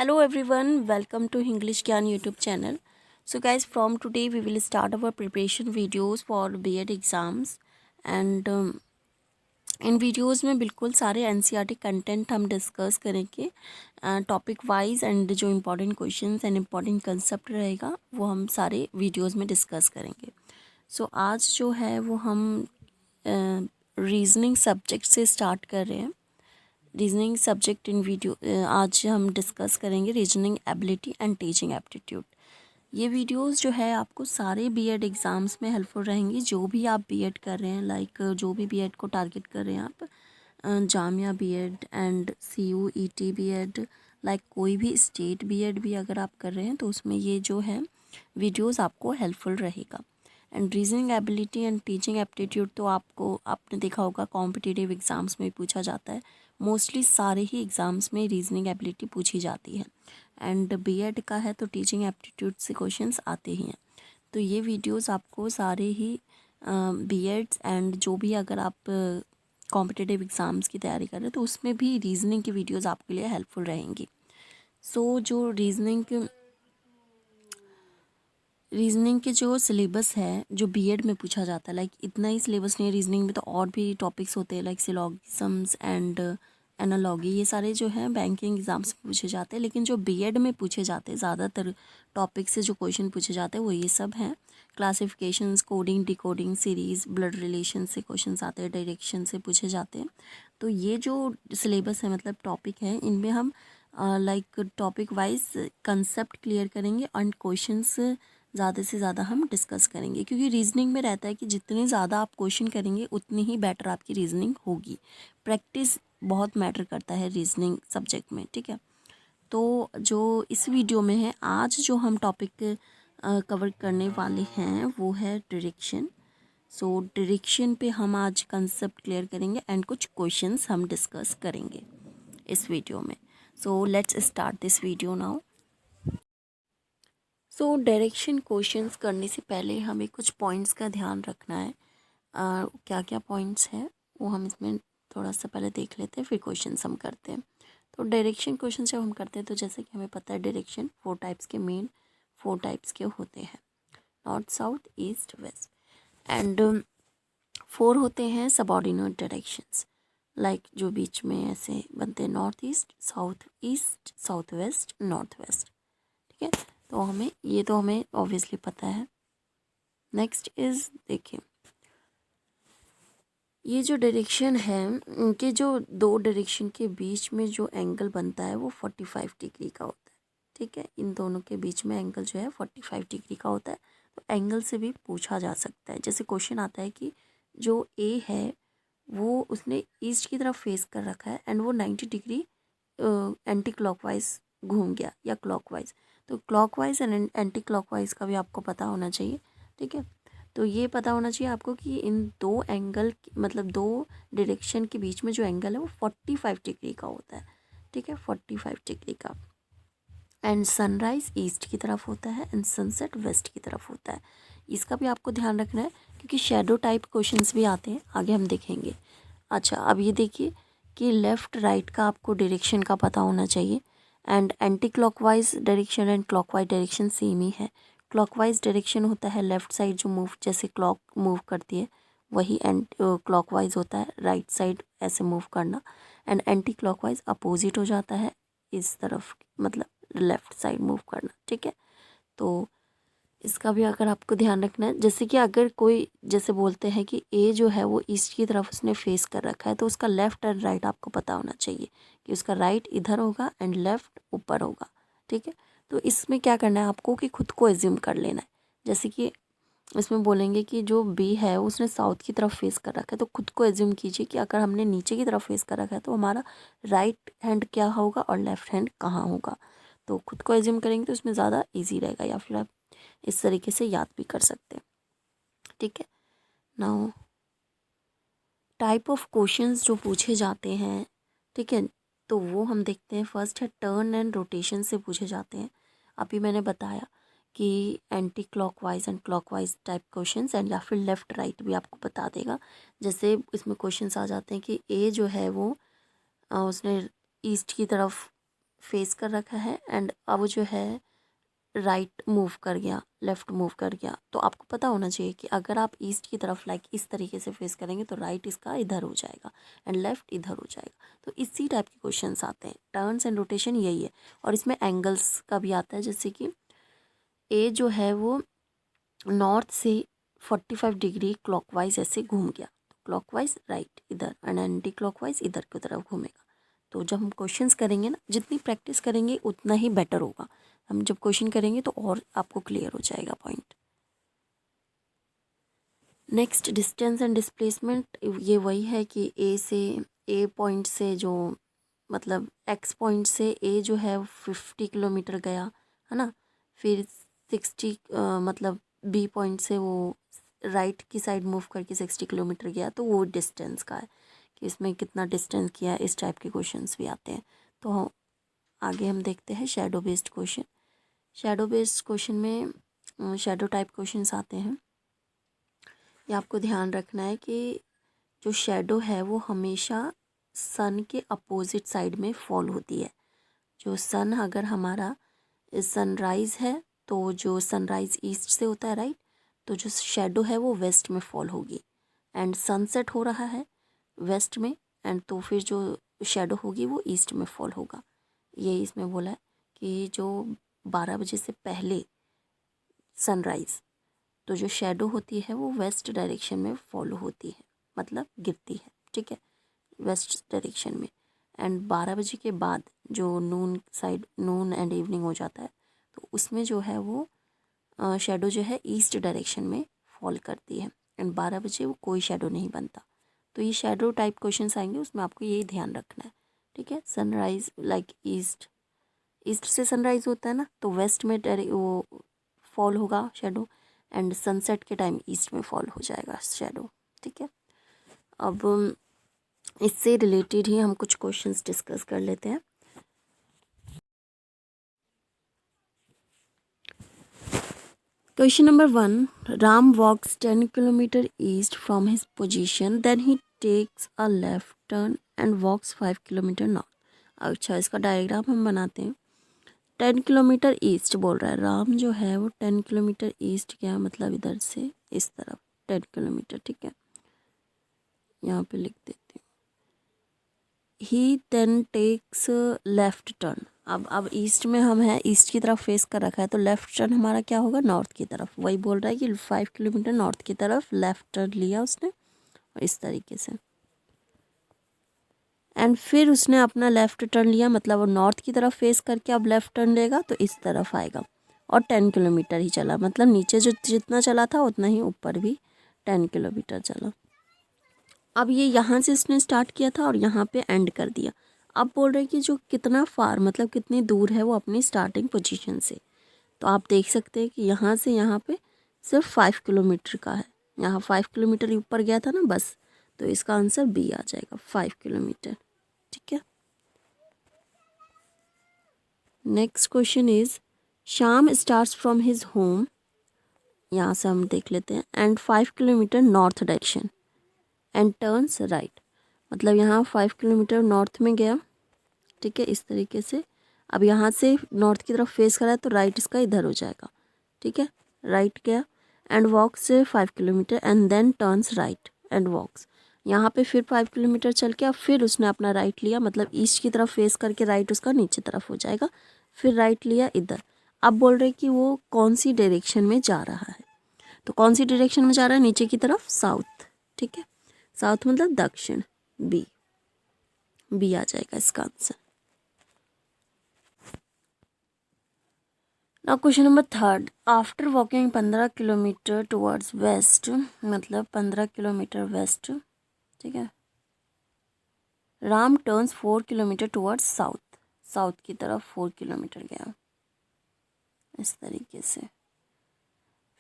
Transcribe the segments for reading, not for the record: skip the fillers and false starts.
Hello everyone, welcome to English Gyan YouTube channel. So guys, from today we will start our preparation videos for B.Ed exams and in videos में बिल्कुल सारे NCERT content हम discuss करेंगे topic wise and जो important questions and important concept रहेगा वो हम सारे वीडियोस में डिस्कस करेंगे. सो आज जो है वो हम रीजनिंग सब्जेक्ट से स्टार्ट कर रहे हैं. रीजनिंग सब्जेक्ट इन वीडियो आज हम डिस्कस करेंगे reasoning ability and teaching aptitude. ये वीडियोस जो है आपको सारे बीएड एग्ज़ाम्स में हेल्पफुल रहेंगी. जो भी आप बीएड कर रहे हैं, लाइक जो भी बीएड को टारगेट कर रहे हैं आप, Jamia BEd and CUET BEd, like कोई भी स्टेट बीएड भी अगर आप कर रहे हैं तो उसमें ये जो है वीडियोस आपको हेल्पफुल रहेगा. And reasoning ability and teaching aptitude तो आपने देखा होगा कॉम्पिटिटिव एग्ज़ाम्स में पूछा जाता है. मोस्टली सारे ही एग्ज़ाम्स में रीजनिंग एबिलिटी पूछी जाती है. एंड बीएड का है तो टीचिंग एप्टीट्यूड से क्वेश्चंस आते ही हैं. तो ये वीडियोस आपको सारे ही बीएड्स एंड जो भी अगर आप कॉम्पिटिटिव एग्ज़ाम्स की तैयारी कर रहे हैं तो उसमें भी रीजनिंग की वीडियोस आपके लिए हेल्पफुल रहेंगी. सो जो रीजनिंग के जो सिलेबस है जो बीएड में पूछा जाता है, लाइक इतना ही सिलेबस नहीं है. रीजनिंग में तो और भी टॉपिक्स होते हैं लाइक सिलोगिज्म्स एंड एनालॉगी. ये सारे जो हैं बैंकिंग एग्जाम्स में पूछे जाते हैं, लेकिन जो बीएड में पूछे जाते हैं ज़्यादातर टॉपिक से जो क्वेश्चन पूछे जाते हैं वो ये सब हैं. Classifications, coding, decoding, series, blood relation से क्वेश्चन आते हैं, डायरेक्शन से पूछे जाते हैं. तो ये जो सिलेबस है मतलब टॉपिक है, इनमें हम like topic wise concept clear करेंगे एंड क्वेश्चंस ज़्यादा से ज़्यादा हम डिस्कस करेंगे. क्योंकि रीजनिंग में रहता है कि जितने ज़्यादा आप क्वेश्चन करेंगे उतनी ही बेटर आपकी रीजनिंग होगी. प्रैक्टिस बहुत मैटर करता है रीजनिंग सब्जेक्ट में, ठीक है. तो जो इस वीडियो में है, आज जो हम टॉपिक कवर करने वाले हैं वो है डायरेक्शन. सो डायरेक्शन पे हम आज कंसेप्ट क्लियर करेंगे एंड कुछ क्वेश्चंस हम डिस्कस करेंगे इस वीडियो में. So let's start this video now. So direction questions करने से पहले हमें कुछ पॉइंट्स का ध्यान रखना है. क्या क्या पॉइंट्स हैं वो हम इसमें थोड़ा सा पहले देख लेते हैं, फिर क्वेश्चंस हम करते हैं. तो डायरेक्शन क्वेश्चन जब हम करते हैं तो जैसे कि हमें पता है डायरेक्शन 4 टाइप्स के, मेन 4 टाइप्स के होते हैं: north, south, east, west. And 4 होते हैं सबऑर्डिनेट डायरेक्शंस, लाइक जो बीच में ऐसे बनते हैं: north east, south west, north west. ठीक है, तो हमें ऑब्वियसली पता है. नेक्स्ट इज, देखिए ये जो डायरेक्शन है, उनके जो दो डायरेक्शन के बीच में जो एंगल बनता है वो 45 डिग्री का होता है. ठीक है, इन दोनों के बीच में एंगल जो है 45 डिग्री का होता है. तो एंगल से भी पूछा जा सकता है. जैसे क्वेश्चन आता है कि जो ए है वो उसने ईस्ट की तरफ फेस कर रखा है एंड वो 90 डिग्री एंटी क्लॉकवाइज घूम गया या क्लॉकवाइज. तो क्लॉकवाइज एंड एंटी क्लॉकवाइज का भी आपको पता होना चाहिए. ठीक है, तो ये पता होना चाहिए आपको कि इन दो एंगल मतलब दो डायरेक्शन के बीच में जो एंगल है वो 45 डिग्री का होता है. ठीक है, 45 डिग्री का. एंड सनराइज ईस्ट की तरफ होता है एंड सनसेट वेस्ट की तरफ होता है. इसका भी आपको ध्यान रखना है क्योंकि शेडो टाइप क्वेश्चंस भी आते हैं, आगे हम देखेंगे. अच्छा, अब ये देखिए कि लेफ़्ट राइट का आपको डायरेक्शन का पता होना चाहिए. And anticlockwise direction and clockwise direction same ही है. क्लॉकवाइज डायरेक्शन होता है लेफ़्ट साइड जो मूव, जैसे क्लॉक मूव करती है वही एंड क्लॉकवाइज होता है राइट साइड ऐसे मूव करना. एंड एंटी क्लॉकवाइज अपोजिट हो जाता है इस तरफ, मतलब लेफ़्ट साइड मूव करना. ठीक है, तो इसका भी अगर आपको ध्यान रखना है. जैसे कि अगर कोई जैसे बोलते हैं कि ए जो है वो ईस्ट की तरफ उसने फेस कर रखा है, तो उसका लेफ़्ट एंड राइट आपको पता होना चाहिए कि उसका राइट इधर होगा एंड लेफ़्ट ऊपर होगा. ठीक है, तो इसमें क्या करना है आपको कि खुद को एज्यूम कर लेना है. जैसे कि इसमें बोलेंगे कि जो बी है उसने साउथ की तरफ फेस कर रखा है, तो खुद को एज्यूम कीजिए कि अगर हमने नीचे की तरफ फेस कर रखा है तो हमारा राइट हैंड क्या होगा और लेफ़्ट हैंड कहाँ होगा. तो खुद को एज्यूम करेंगे तो उसमें ज़्यादा ईजी रहेगा, या फिर आप इस तरीके से याद भी कर सकते हैं. ठीक है, नाउ टाइप ऑफ क्वेश्चंस जो पूछे जाते हैं, ठीक है, तो वो हम देखते हैं. फर्स्ट है टर्न एंड रोटेशन से पूछे जाते हैं. अभी मैंने बताया कि anti clockwise and clockwise type questions and या फिर लेफ़्ट राइट भी आपको बता देगा. जैसे इसमें क्वेश्चंस आ जाते हैं कि ए जो है वो उसने ईस्ट की तरफ फेस कर रखा है एंड अब जो है राइट मूव कर गया, लेफ़्ट मूव कर गया, तो आपको पता होना चाहिए कि अगर आप ईस्ट की तरफ लाइक इस तरीके से फेस करेंगे तो राइट इसका इधर हो जाएगा एंड लेफ़्ट इधर हो जाएगा। तो इसी टाइप के क्वेश्चंस आते हैं। टर्न्स एंड रोटेशन यही है। और इसमें एंगल्स का भी आता है, जैसे कि ए जो है वो नॉर्थ से 45 डिग्री क्लॉकवाइज ऐसे घूम गया, तो क्लॉकवाइज राइट इधर एंड एंटी क्लॉकवाइज इधर की तरफ घूमेगा। तो जब हम क्वेश्चंस करेंगे ना, जितनी प्रैक्टिस करेंगे उतना ही बेटर होगा। हम जब क्वेश्चन करेंगे तो और आपको क्लियर हो जाएगा point. Next distance and displacement, ये वही है कि ए पॉइंट से जो मतलब एक्स पॉइंट से ए जो है 50 किलोमीटर गया है ना, फिर 60 मतलब बी पॉइंट से वो राइट की साइड मूव करके 60 किलोमीटर गया, तो वो डिस्टेंस का है कि इसमें कितना डिस्टेंस किया। इस टाइप के क्वेश्चंस भी आते हैं। तो आगे हम देखते हैं shadow based question. Shadow based question में शैडो टाइप क्वेश्चंस आते हैं। ये आपको ध्यान रखना है कि जो शैडो है वो हमेशा सन के अपोजिट साइड में फॉल होती है। जो सन अगर हमारा सनराइज़ है तो जो सनराइज़ ईस्ट से होता है राइट, तो जो शैडो है वो वेस्ट में फॉल होगी। एंड सनसेट हो रहा है वेस्ट में, एंड तो फिर जो शैडो होगी वो ईस्ट में फॉल होगा। यही इसमें बोला है कि जो 12 बजे से पहले सनराइज़, तो जो शैडो होती है वो वेस्ट डायरेक्शन में फॉलो होती है, मतलब गिरती है, ठीक है, वेस्ट डायरेक्शन में। एंड 12 बजे के बाद जो नून साइड, नून एंड इवनिंग हो जाता है, तो उसमें जो है वो शैडो जो है ईस्ट डायरेक्शन में फॉल करती है एंड 12 बजे वो कोई शैडो नहीं बनता। तो ये शैडो टाइप क्वेश्चंस आएंगे, उसमें आपको यही ध्यान रखना है, ठीक है। सनराइज लाइक ईस्ट, ईस्ट से सनराइज होता है ना, तो वेस्ट में वो फॉल होगा शैडो, एंड सनसेट के टाइम ईस्ट में फॉल हो जाएगा शैडो, ठीक है। अब इससे रिलेटेड ही हम कुछ क्वेश्चंस डिस्कस कर लेते हैं। Question number 1, Ram walks 10 kilometre east from his position, then he takes a left turn and walks 5 kilometre north. अच्छा, इसका डायग्राम हम बनाते हैं। 10 किलोमीटर ईस्ट बोल रहा है, राम जो है वो 10 किलोमीटर ईस्ट गया, मतलब इधर से इस तरफ 10 किलोमीटर, ठीक है, यहाँ पे लिख देते हैं। ही देन टेक्स लेफ्ट टर्न। अब ईस्ट में हम हैं, ईस्ट की तरफ फेस कर रखा है, तो लेफ्ट टर्न हमारा क्या होगा, नॉर्थ की तरफ। वही बोल रहा है कि 5 किलोमीटर नॉर्थ की तरफ लेफ्ट टर्न लिया उसने, और इस तरीके से। एंड फिर उसने अपना लेफ़्ट टर्न लिया, मतलब वो नॉर्थ की तरफ फेस करके अब लेफ़्ट टर्न लेगा तो इस तरफ आएगा, और 10 किलोमीटर ही चला, मतलब नीचे जो जितना चला था उतना ही ऊपर भी 10 किलोमीटर चला। अब ये यहाँ से इसने स्टार्ट किया था और यहाँ पे एंड कर दिया। अब बोल रहे हैं कि जो कितना फार, मतलब कितनी दूर है वो अपनी स्टार्टिंग पोजीशन से। तो आप देख सकते हैं कि यहाँ से यहाँ पे सिर्फ 5 किलोमीटर का है, यहाँ 5 किलोमीटर ऊपर गया था ना बस, तो इसका आंसर बी आ जाएगा, 5 किलोमीटर, ठीक है। Next question is, Shyam starts from his home, यहाँ से हम देख लेते हैं, and 5 kilometre north direction and turns right. मतलब यहाँ 5 किलोमीटर नॉर्थ में गया, ठीक है, इस तरीके से। अब यहाँ से नॉर्थ की तरफ फेस करा है तो राइट इसका इधर हो जाएगा, ठीक है, राइट गया एंड वॉक्स से 5 kilometre and then turns right and walks. यहाँ पे फिर 5 किलोमीटर चल के अब फिर उसने अपना राइट लिया, मतलब ईस्ट की तरफ फेस करके राइट उसका नीचे तरफ हो जाएगा, फिर राइट लिया इधर। अब बोल रहे कि वो कौन सी डायरेक्शन में जा रहा है, तो कौन सी डायरेक्शन में जा रहा है, नीचे की तरफ, साउथ, ठीक है, साउथ मतलब दक्षिण, बी, बी आ जाएगा इसका answer. Now question number 3, after walking 15 kilometre towards waste, मतलब 15 किलोमीटर वेस्ट, ठीक है, Ram turns 4 kilometre towards south, south की तरफ 4 किलोमीटर गया, इस तरीके से।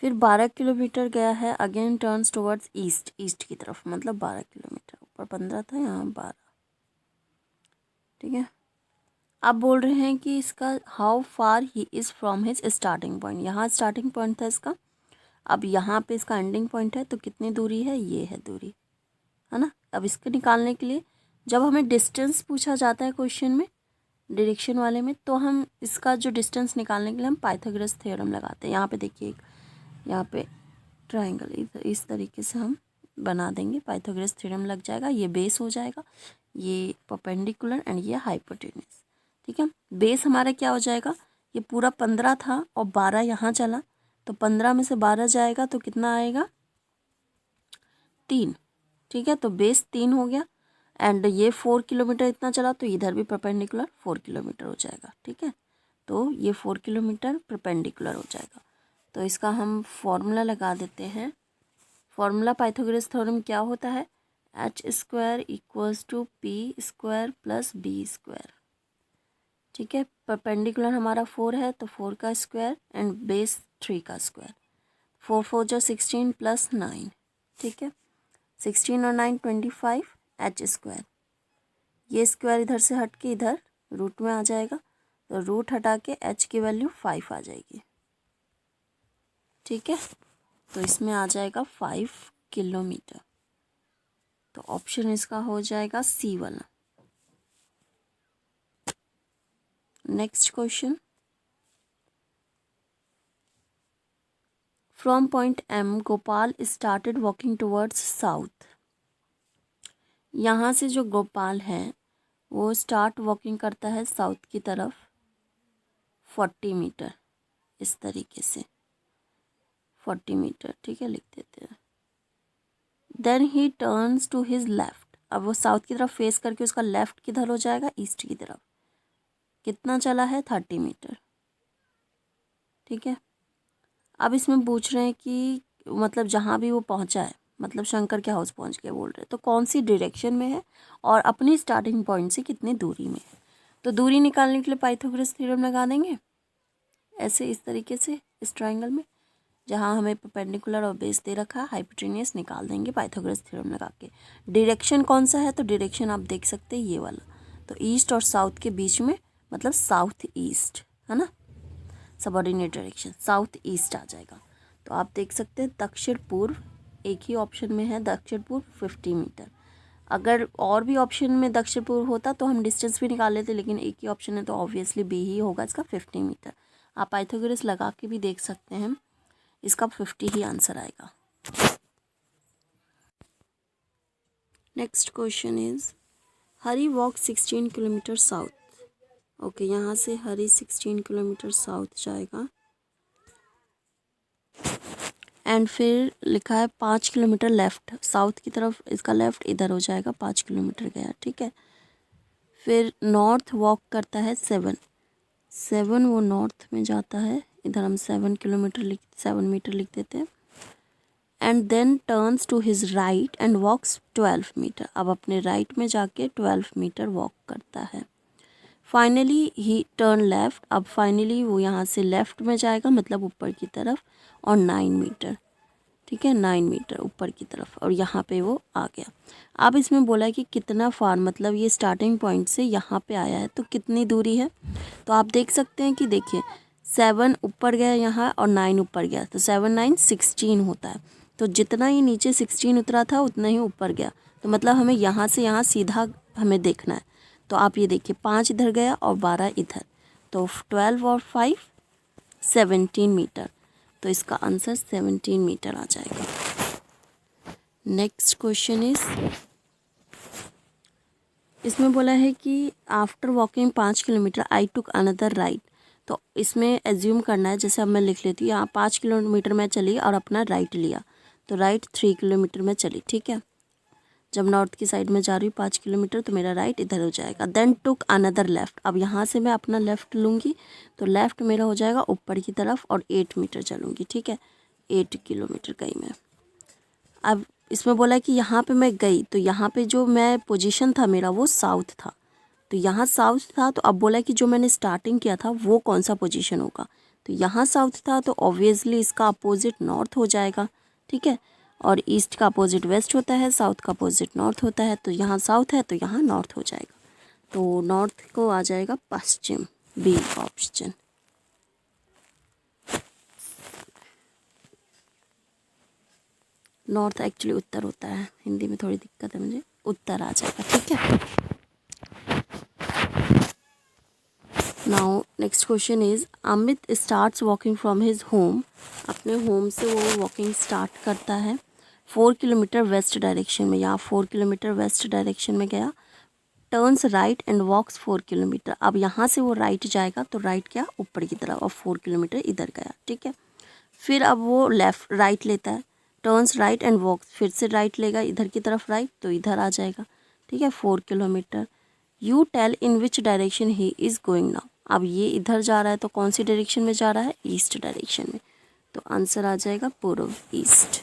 फिर 12 किलोमीटर गया है, again turns towards east, east की तरफ, मतलब 12 किलोमीटर, ऊपर 15 था, यहाँ 12, ठीक है। अब बोल रहे हैं कि इसका how far he is from his starting point, यहाँ स्टार्टिंग पॉइंट था इसका, अब यहाँ पे इसका एंडिंग पॉइंट है, तो कितनी दूरी है, ये है दूरी, है ना। अब इसके निकालने के लिए जब हमें डिस्टेंस पूछा जाता है क्वेश्चन में, डायरेक्शन वाले में, तो हम इसका जो डिस्टेंस निकालने के लिए हम पाइथागोरस थ्योरम लगाते हैं। यहाँ पे देखिए, यहाँ पे ट्राइंगल इस तरीके से हम बना देंगे, पाइथागोरस थ्योरम लग जाएगा। ये बेस हो जाएगा, ये परपेंडिकुलर एंड ये हाइपोटेन्यूस। ठीक है, बेस हमारा क्या हो जाएगा, ये पूरा 15 था और 12 यहाँ चला, तो 15 में से 12 जाएगा तो कितना आएगा, 3। ठीक है, तो बेस 3 हो गया। एंड ये 4 किलोमीटर इतना चला, तो इधर भी परपेंडिकुलर 4 किलोमीटर हो जाएगा। ठीक है, तो ये 4 किलोमीटर परपेंडिकुलर हो जाएगा। तो इसका हम फॉर्मूला लगा देते हैं। फॉर्मूला पाइथागोरस थ्योरम क्या होता है, h² equals to p² plus b²। ठीक है, परपेंडिकुलर हमारा 4 है तो 4 का स्क्वायर एंड बेस 3 का स्क्वायर। 4 4 जो 16 प्लस 9। ठीक है, 16 और 9 25, h²। ये स्क्वायर इधर से हट के इधर रूट में आ जाएगा, तो रूट हटा के h की वैल्यू 5 आ जाएगी। ठीक है, तो इसमें आ जाएगा 5 किलोमीटर। तो ऑप्शन इसका हो जाएगा सी वाला। Next question, from point M Gopal started walking towards south. यहाँ से जो गोपाल है वो स्टार्ट वॉकिंग करता है साउथ की तरफ 40 मीटर, इस तरीके से 40 मीटर। ठीक है, लिख देते हैं। Then he turns to his left. अब वो साउथ की तरफ फेस करके उसका लेफ्ट किधर हो जाएगा, ईस्ट की तरफ। कितना चला है, 30 मीटर। ठीक है, अब इसमें पूछ रहे हैं कि मतलब जहाँ भी वो पहुँचा है, मतलब शंकर के हाउस पहुँच के बोल रहे हैं, तो कौन सी डायरेक्शन में है और अपनी स्टार्टिंग पॉइंट से कितनी दूरी में है। तो दूरी निकालने के लिए पाइथागोरस थ्योरम लगा देंगे ऐसे, इस तरीके से, इस ट्राइंगल में जहाँ हमें परपेंडिकुलर और बेस दे रखा है, हाइपोटेन्यूस निकाल देंगे पाइथागोरस थ्योरम लगा के। डायरेक्शन कौन सा है, तो डायरेक्शन आप देख सकते हैं ये वाला, तो ईस्ट और साउथ के बीच में, मतलब साउथ ईस्ट है ना, सबऑर्डिनेट डायरेक्शन साउथ ईस्ट आ जाएगा। तो आप देख सकते हैं दक्षिण पूर्व एक ही ऑप्शन में है, दक्षिण पूर्व 50 मीटर। अगर और भी ऑप्शन में दक्षिण पूर्व होता तो हम डिस्टेंस भी निकाल लेते, लेकिन एक ही ऑप्शन है तो ऑब्वियसली बी ही होगा इसका, 50 मीटर। आप पाइथागोरस लगा के भी देख सकते हैं, इसका 50 ही आंसर आएगा। Next question is, Hari walk 16 kilometre south. Okay, यहाँ से हरी 16 किलोमीटर साउथ जाएगा एंड फिर लिखा है 5 किलोमीटर लेफ़्ट, साउथ की तरफ इसका लेफ़्ट इधर हो जाएगा, 5 किलोमीटर गया। ठीक है, फिर नॉर्थ वॉक करता है 7 वो नॉर्थ में जाता है, इधर हम 7 मीटर लिख देते हैं। And then turns to his right and walks 12 metre. अब अपने राइट में जाके 12 मीटर वॉक करता है। Finally he turn left. अब फाइनली वो यहाँ से लेफ़्ट में जाएगा, मतलब ऊपर की तरफ, और 9 मीटर। ठीक है, 9 मीटर ऊपर की तरफ, और यहाँ पे वो आ गया। अब इसमें बोला है कि कितना फार, मतलब ये स्टार्टिंग पॉइंट से यहाँ पे आया है तो कितनी दूरी है। तो आप देख सकते हैं कि देखिए 7 ऊपर गया यहाँ और 9 ऊपर गया, तो 7 9 16 होता है। तो जितना ही नीचे 16 उतरा था उतना ही ऊपर गया, तो मतलब हमें यहाँ से यहाँ सीधा हमें देखना है। तो आप ये देखिए 5 इधर गया और 12 इधर, तो 12 और 5 17 मीटर। तो इसका आंसर 17 मीटर आ जाएगा। नेक्स्ट क्वेश्चन इज, इसमें बोला है कि after walking 5 kilometre I took another right. तो इसमें एज्यूम करना है, जैसे अब मैं लिख लेती हूँ, यहाँ 5 किलोमीटर में चली और अपना राइट लिया, तो राइट 3 किलोमीटर में चली। ठीक है, जब नॉर्थ की साइड में जा रही हूँ 5 किलोमीटर, तो मेरा राइट इधर हो जाएगा। Then took another left. अब यहाँ से मैं अपना लेफ़्ट लूँगी, तो लेफ़्ट मेरा हो जाएगा ऊपर की तरफ और 8 मीटर चलूँगी। ठीक है, 8 किलोमीटर गई मैं। अब इसमें बोला कि यहाँ पे मैं गई, तो यहाँ पे जो मैं पोजीशन था मेरा वो साउथ था, तो यहाँ साउथ था। तो अब बोला कि जो मैंने स्टार्टिंग किया था वो कौन सा पोजीशन होगा, तो यहाँ साउथ था, तो ऑब्वियसली इसका अपोजिट नॉर्थ हो जाएगा। ठीक है, और ईस्ट का अपोजिट वेस्ट होता है, साउथ का अपोजिट नॉर्थ होता है, तो यहाँ साउथ है तो यहाँ नॉर्थ हो जाएगा। तो नॉर्थ को आ जाएगा पश्चिम, बी ऑप्शन। नॉर्थ एक्चुअली उत्तर होता है, हिंदी में थोड़ी दिक्कत है मुझे, उत्तर आ जाएगा। ठीक है, now next question is Amit starts walking from his home. अपने होम से वो वॉकिंग स्टार्ट करता है 4 किलोमीटर वेस्ट डायरेक्शन में। यहाँ 4 किलोमीटर वेस्ट डायरेक्शन में गया, turns right and walks 4 kilometre. अब यहाँ से वो राइट जाएगा तो राइट क्या, ऊपर की तरफ, अब 4 किलोमीटर इधर गया, ठीक है। फिर अब वो लेफ्ट राइट लेता है, टर्न्स राइट एंड वॉक्स, फिर से राइट लेगा इधर की तरफ राइट, तो इधर आ जाएगा, ठीक है, 4 kilometre. You tell in which direction he is going now. अब ये इधर जा रहा है तो कौन सी डायरेक्शन में जा रहा है, ईस्ट डायरेक्शन में, तो आंसर आ जाएगा पूर्व, ईस्ट।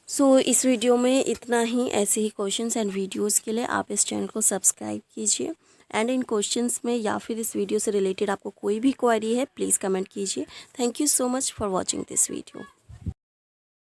सो इस वीडियो में इतना ही। ऐसे ही क्वेश्चंस एंड वीडियोस के लिए आप इस चैनल को सब्सक्राइब कीजिए। एंड इन क्वेश्चंस में या फिर इस वीडियो से रिलेटेड आपको कोई भी क्वेरी है, प्लीज़ कमेंट कीजिए। Thank you so much for watching this video.